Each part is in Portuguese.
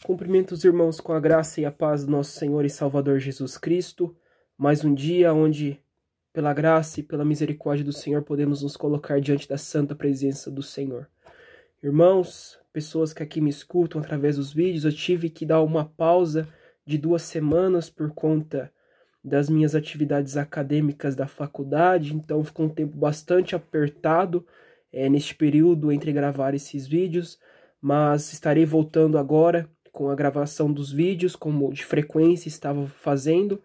Cumprimento os irmãos com a graça e a paz do nosso Senhor e Salvador Jesus Cristo. Mais um dia onde, pela graça e pela misericórdia do Senhor, podemos nos colocar diante da santa presença do Senhor. Irmãos, pessoas que aqui me escutam através dos vídeos, eu tive que dar uma pausa de 2 semanas por conta das minhas atividades acadêmicas da faculdade, então ficou um tempo bastante apertado neste período entre gravar esses vídeos, mas estarei voltando agora com a gravação dos vídeos, como de frequência estava fazendo,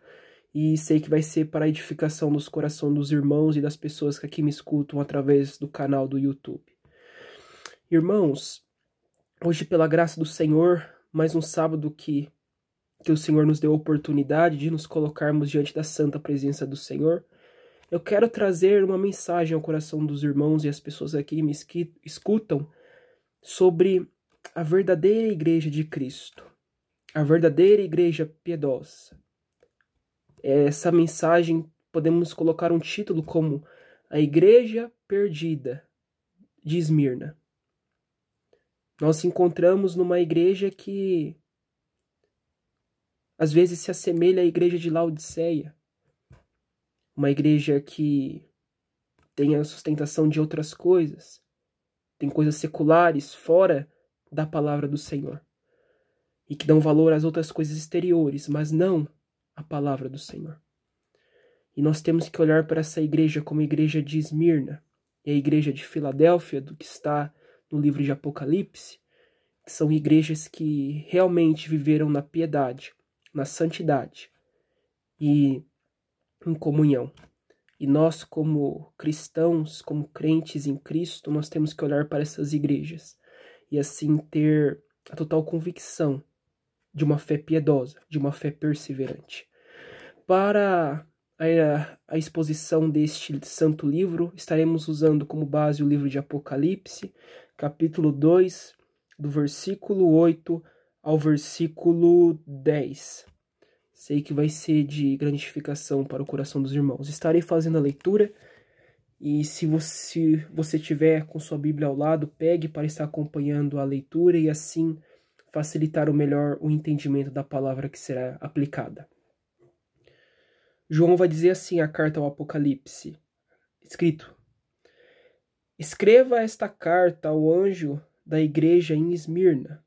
e sei que vai ser para a edificação dos corações dos irmãos e das pessoas que aqui me escutam através do canal do YouTube. Irmãos, hoje pela graça do Senhor, mais um sábado que o Senhor nos deu a oportunidade de nos colocarmos diante da santa presença do Senhor, eu quero trazer uma mensagem ao coração dos irmãos e as pessoas aqui que me escutam sobre a verdadeira igreja de Cristo, a verdadeira igreja piedosa. Essa mensagem podemos colocar um título como A Igreja Perdida de Esmirna. Nós encontramos numa igreja que às vezes se assemelha à igreja de Laodiceia, uma igreja que tem a sustentação de outras coisas, tem coisas seculares fora da palavra do Senhor, e que dão valor às outras coisas exteriores, mas não à palavra do Senhor. E nós temos que olhar para essa igreja como a igreja de Esmirna, e a igreja de Filadélfia, do que está no livro de Apocalipse, que são igrejas que realmente viveram na piedade, na santidade e em comunhão. E nós, como cristãos, como crentes em Cristo, nós temos que olhar para essas igrejas e assim ter a total convicção de uma fé piedosa, de uma fé perseverante. Para a exposição deste santo livro, estaremos usando como base o livro de Apocalipse, capítulo 2, do versículo 8 ao versículo 10. Sei que vai ser de gratificação para o coração dos irmãos. Estarei fazendo a leitura e se você tiver com sua Bíblia ao lado, pegue para estar acompanhando a leitura e assim facilitar o entendimento da palavra que será aplicada. João vai dizer assim a carta ao Apocalipse, escrito: Escreva esta carta ao anjo da igreja em Esmirna.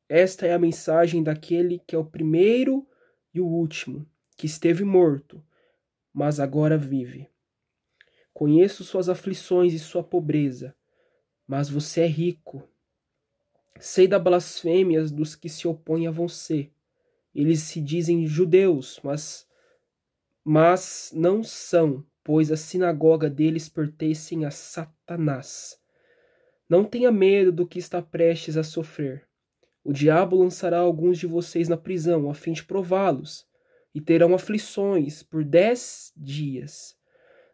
Esta é a mensagem daquele que é o primeiro e o último, que esteve morto, mas agora vive. Conheço suas aflições e sua pobreza, mas você é rico. Sei das blasfêmias dos que se opõem a você. Eles se dizem judeus, mas não são, pois a sinagoga deles pertence a Satanás. Não tenha medo do que está prestes a sofrer. O diabo lançará alguns de vocês na prisão, a fim de prová-los, e terão aflições por 10 dias.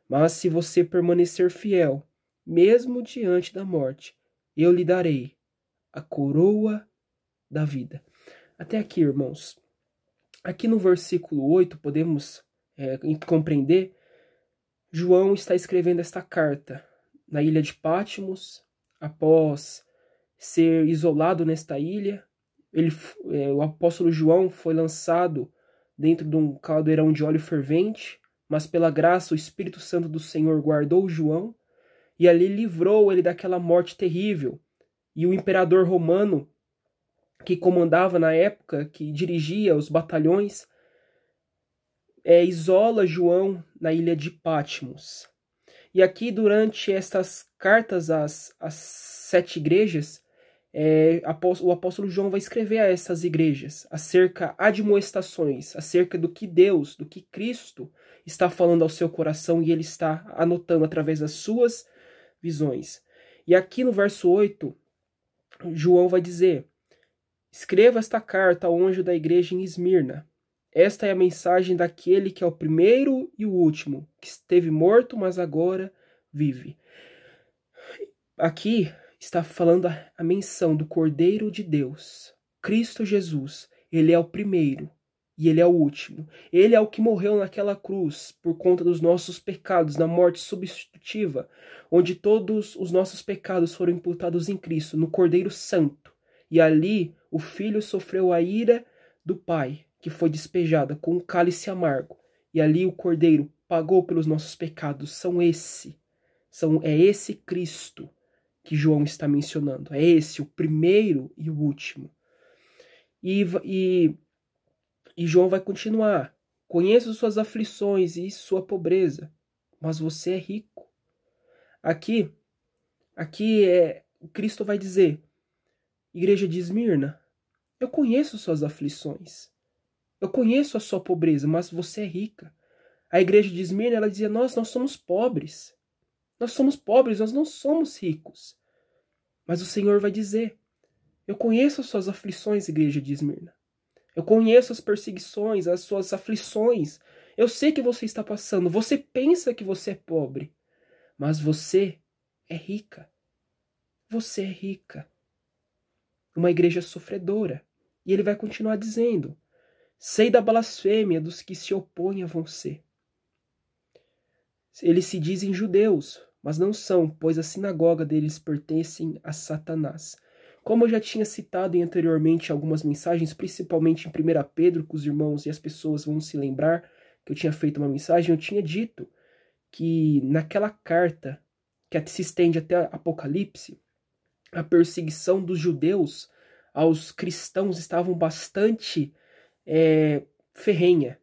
Mas se você permanecer fiel, mesmo diante da morte, eu lhe darei a coroa da vida. Até aqui, irmãos. Aqui no versículo 8, podemos compreender, João está escrevendo esta carta na ilha de Patmos, após ser isolado nesta ilha. O apóstolo João foi lançado dentro de um caldeirão de óleo fervente, mas pela graça o Espírito Santo do Senhor guardou João e ali livrou ele daquela morte terrível. E o imperador romano, que comandava na época, que dirigia os batalhões, isola João na ilha de Patmos. E aqui, durante estas cartas às 7 igrejas, o apóstolo João vai escrever a essas igrejas acerca admoestações, acerca do que Deus, do que Cristo está falando ao seu coração e ele está anotando através das suas visões. E aqui no verso 8, João vai dizer: Escreva esta carta ao anjo da igreja em Esmirna. Esta é a mensagem daquele que é o primeiro e o último, que esteve morto, mas agora vive. Aqui está falando a menção do Cordeiro de Deus, Cristo Jesus. Ele é o primeiro e ele é o último. Ele é o que morreu naquela cruz por conta dos nossos pecados, na morte substitutiva, onde todos os nossos pecados foram imputados em Cristo, no Cordeiro Santo. E ali o filho sofreu a ira do pai, que foi despejada com um cálice amargo. E ali o cordeiro pagou pelos nossos pecados. É esse Cristo que João está mencionando. É esse, o primeiro e o último. E João vai continuar. Conheço suas aflições e sua pobreza, mas você é rico. Aqui Cristo vai dizer, igreja de Esmirna, eu conheço suas aflições, eu conheço a sua pobreza, mas você é rica. A igreja de Esmirna, ela dizia, nós somos pobres, nós não somos ricos. Mas o Senhor vai dizer, eu conheço as suas aflições, igreja de Esmirna. Eu conheço as perseguições, as suas aflições. Eu sei que você está passando. Você pensa que você é pobre, mas você é rica. Você é rica. Uma igreja sofredora. E ele vai continuar dizendo, sei da blasfêmia dos que se opõem a você. Eles se dizem judeus, mas não são, pois a sinagoga deles pertence a Satanás. Como eu já tinha citado anteriormente algumas mensagens, principalmente em 1 Pedro, que os irmãos e as pessoas vão se lembrar que eu tinha feito uma mensagem, eu tinha dito que naquela carta, que se estende até Apocalipse, a perseguição dos judeus aos cristãos estavam bastante ferrenha.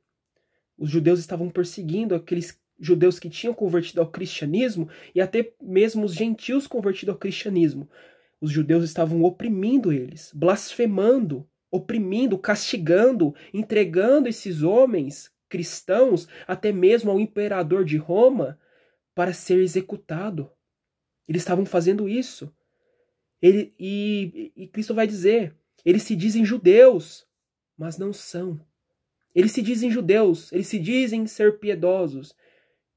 Os judeus estavam perseguindo aqueles judeus que tinham convertido ao cristianismo e até mesmo os gentios convertidos ao cristianismo. Os judeus estavam oprimindo eles, blasfemando, oprimindo, castigando, entregando esses homens cristãos até mesmo ao imperador de Roma para ser executado. Eles estavam fazendo isso. E Cristo vai dizer, eles se dizem judeus, mas não são. Eles se dizem judeus, eles se dizem ser piedosos,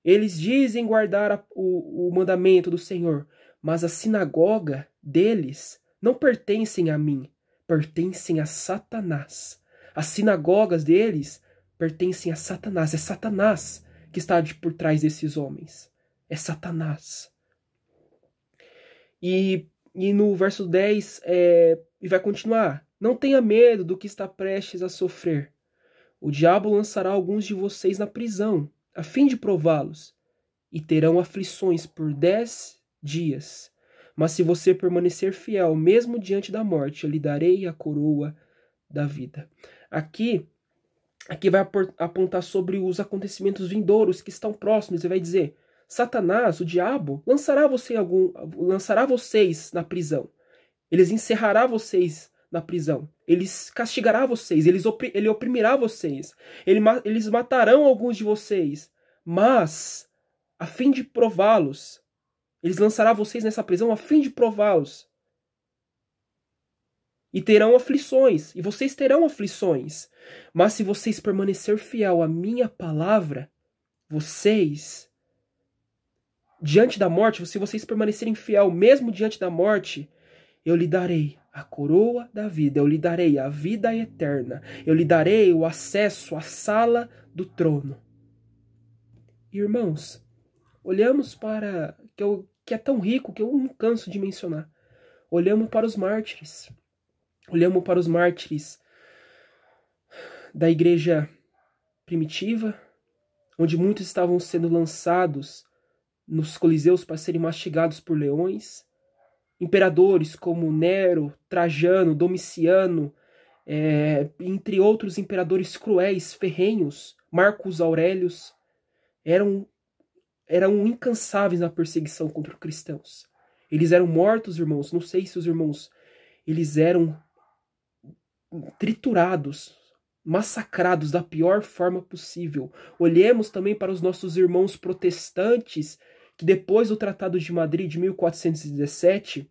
eles dizem guardar o mandamento do Senhor, mas a sinagoga deles não pertencem a mim, pertencem a Satanás. As sinagogas deles pertencem a Satanás. É Satanás que está por trás desses homens. É Satanás. E no verso 10, e vai continuar. Não tenha medo do que está prestes a sofrer. O diabo lançará alguns de vocês na prisão, a fim de prová-los, e terão aflições por 10 dias. Mas se você permanecer fiel, mesmo diante da morte, eu lhe darei a coroa da vida. Aqui vai apontar sobre os acontecimentos vindouros que estão próximos, e vai dizer, Satanás, o diabo, lançará vocês na prisão. Ele encerrará vocês na prisão. Ele castigará vocês. Ele oprimirá vocês. Eles matarão alguns de vocês. Mas, a fim de prová-los, eles lançarão vocês nessa prisão a fim de prová-los. E terão aflições. E vocês terão aflições. Mas se vocês permanecer fiel à minha palavra, vocês, diante da morte, se vocês permanecerem fiel mesmo diante da morte, eu lhe darei a coroa da vida, eu lhe darei a vida eterna, eu lhe darei o acesso à sala do trono. Irmãos, olhamos para, que é tão rico que eu não canso de mencionar, olhamos para os mártires, da igreja primitiva, onde muitos estavam sendo lançados nos coliseus para serem mastigados por leões, imperadores como Nero, Trajano, Domiciano, entre outros imperadores cruéis, ferrenhos, Marcos Aurelius, eram incansáveis na perseguição contra os cristãos. Eles eram mortos, irmãos, não sei se os irmãos, eles eram triturados, massacrados da pior forma possível. Olhemos também para os nossos irmãos protestantes, que depois do Tratado de Madrid de 1417,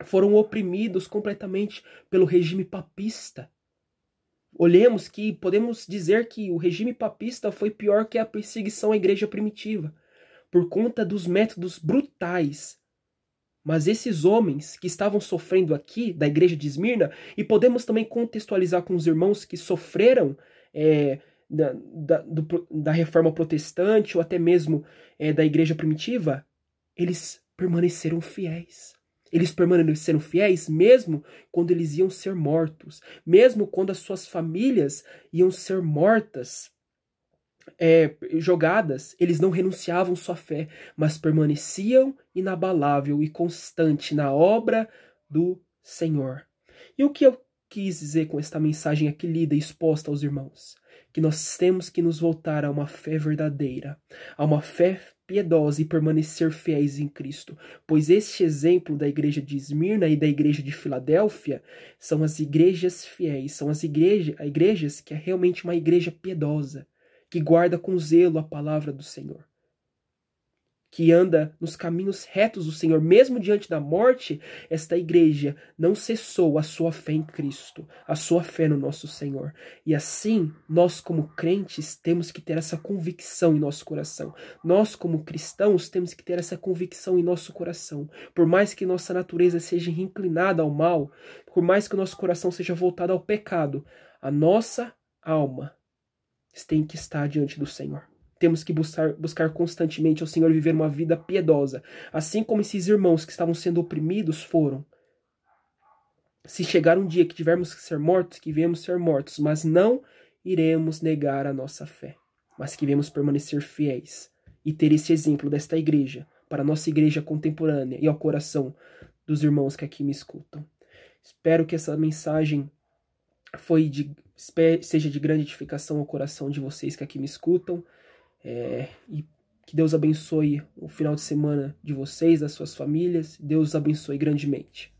foram oprimidos completamente pelo regime papista. Olhemos que podemos dizer que o regime papista foi pior que a perseguição à igreja primitiva, por conta dos métodos brutais. Mas esses homens que estavam sofrendo aqui, da igreja de Esmirna, e podemos também contextualizar com os irmãos que sofreram da reforma protestante, ou até mesmo da igreja primitiva, eles permaneceram fiéis. Eles permaneceram fiéis mesmo quando eles iam ser mortos, mesmo quando as suas famílias iam ser mortas, jogadas, eles não renunciavam sua fé, mas permaneciam inabalável e constante na obra do Senhor. E o que eu quis dizer com esta mensagem aqui lida e exposta aos irmãos? Que nós temos que nos voltar a uma fé verdadeira, a uma fé piedosa e permanecer fiéis em Cristo, pois este exemplo da igreja de Esmirna e da igreja de Filadélfia são as igrejas fiéis, são as igrejas que é realmente uma igreja piedosa, que guarda com zelo a palavra do Senhor, que anda nos caminhos retos do Senhor. Mesmo diante da morte, esta igreja não cessou a sua fé em Cristo, a sua fé no nosso Senhor. E assim, nós como crentes temos que ter essa convicção em nosso coração. Nós como cristãos temos que ter essa convicção em nosso coração. Por mais que nossa natureza seja inclinada ao mal, por mais que o nosso coração seja voltado ao pecado, a nossa alma tem que estar diante do Senhor. Temos que buscar constantemente ao Senhor, viver uma vida piedosa, assim como esses irmãos que estavam sendo oprimidos foram. Se chegar um dia que tivermos que ser mortos, que viemos ser mortos, mas não iremos negar a nossa fé, mas que viemos permanecer fiéis e ter esse exemplo desta igreja para a nossa igreja contemporânea e ao coração dos irmãos que aqui me escutam. Espero que essa mensagem seja de grande edificação ao coração de vocês que aqui me escutam, e que Deus abençoe o final de semana de vocês, das suas famílias. Deus abençoe grandemente.